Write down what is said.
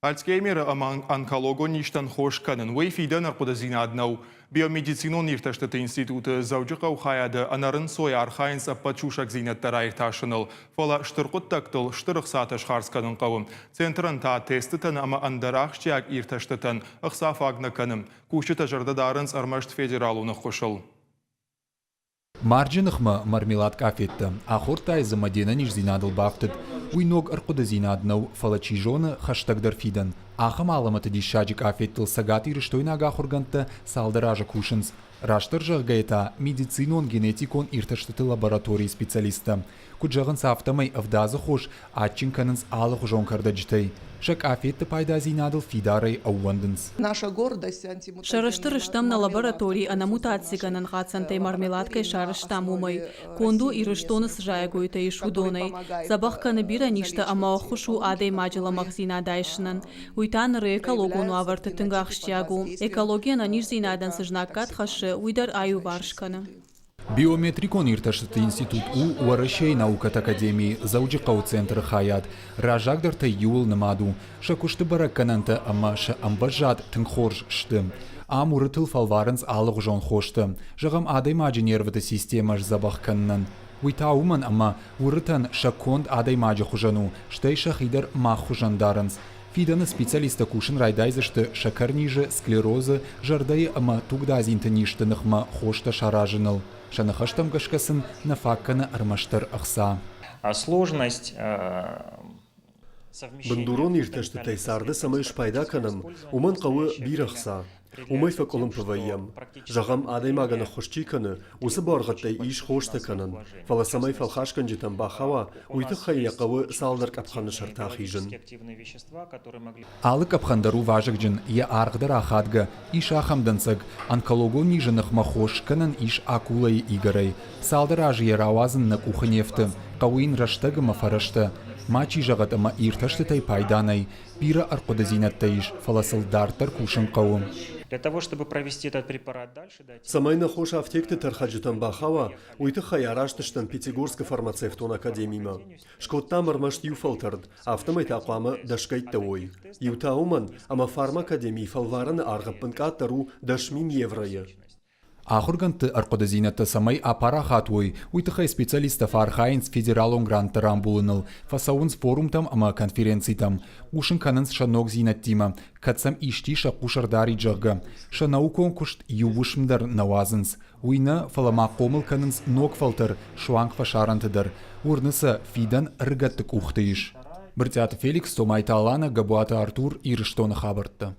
Alzheimer онкологон ништан хош канын. Вейфиден арқудазинаднау. Биомедицинон ирташтыты институты заужықау хаяды анарын сой архайынс аппачушак зинеттар айырташыныл. Фола штырқыт тактыл штырық сатыш харсканын қауым. Центрын та тестітін ама андарақшчак ирташтытын ұқсаф агны каным. Кушыта жырды дарынс армашт федералуны қошыл. Марджинықма мармелад кафетті. Ахортай замадена ниш зинадыл бафтыд. Уйног арқудазинаднау фалачижоны хаштагдар фидан. Ахам аламаты дишаджик афеттил сагат ирыштойнага хурганты салдаража кушынс. Раштыржық гайта медицинон генетикон ирташтыты лаборатории специалиста. Куджағын сафтамай авдазы хош атчинканынс алық жон кардажтай. Шак афетті пайда зинадыл фидарай ауандынс. Наша гордость Шарыштырыштам на лаборатории ана мутациганын ғатсантай мармеладкай шарыштам умай. Конду ирыштоны сжайгуйта ишудонай. Забахканы бира ништа ама охушу адай маджаламах зинадайшынын. Уйтаныры экологону авартытынға ақштягу. Экология на ниш зинадан сыжнаккат хашы уйдар аю варшканы. Биометрикон ирташтыты институт у Варашей наукат академии заужықау центр хаят. Ражагдырты юл намаду. Шакушты бараккананты ама ша амбажат тыңхорж шты. Амурытыл фалварынс алық жон хошты. Жағам адай маджи нервыты системаш забахканнан. Уйтауман ама урытан шаконд адай маджи хужану. Штай шахидар мах хужандарынс. Фиданы специалиста кушын райдайзышты шакарнижы, склерозы, жардайы ама тугдазинты ништынықма хошта шаражыныл. Шанахаштам гашкасын нафакканы армаштар ақса. Сложность Бандурон ирташты тайсарды самайш пайда канам, уман қауы бір ақса. Умай факолым пывайям. Жағам адаймаганы хошчи каны, усы барғаттай иш хошты канын. Фала самай фалхашкан житан бахава, уйты хайя қауы салдар капханы шартақ ижын. Алы капхандару важық жын, е арғдар ахадға, иш ахамдансыг, онкологон нижынық махош канын иш акулай игарай. Салдар ажы ерауазын на кухынефті, қауын раштығы мафарашты. Мачи жағат ама ирташты тай пайданай, бира арқудазинаттайш, фаласылдартар кушын қауым. Для того, чтобы провести этот препарат дальше, Самайна хош афтекты тархаджитан бахава, уйты хаяраштыштан Пятигорска фармацевтон академима. Шкоттам армашт юфалтард, автомай тақвамы дашкайтта ой. Ютауман, ама фарма академии фалвараны арғаппын каттару дашмин еврайы. Ахурганты арқудазинатты самай апарахат ой, уйтыхай специалиста фархайнс федералон гранттарам булыныл, фасаунс форумтам ама конференцийтам, ушын канынс шанок зинаттима, катсам иштиша кушардари джагга, шанау конкушт ювушмдар навазынс, уйна фалама комыл канынс ног фалтар шуанг фашарантыдар, урныса фидан рыгатты кухтыиш. Біртяты Феликс, Томайта Алана, Габуата Артур, Ирыштоны хабартты.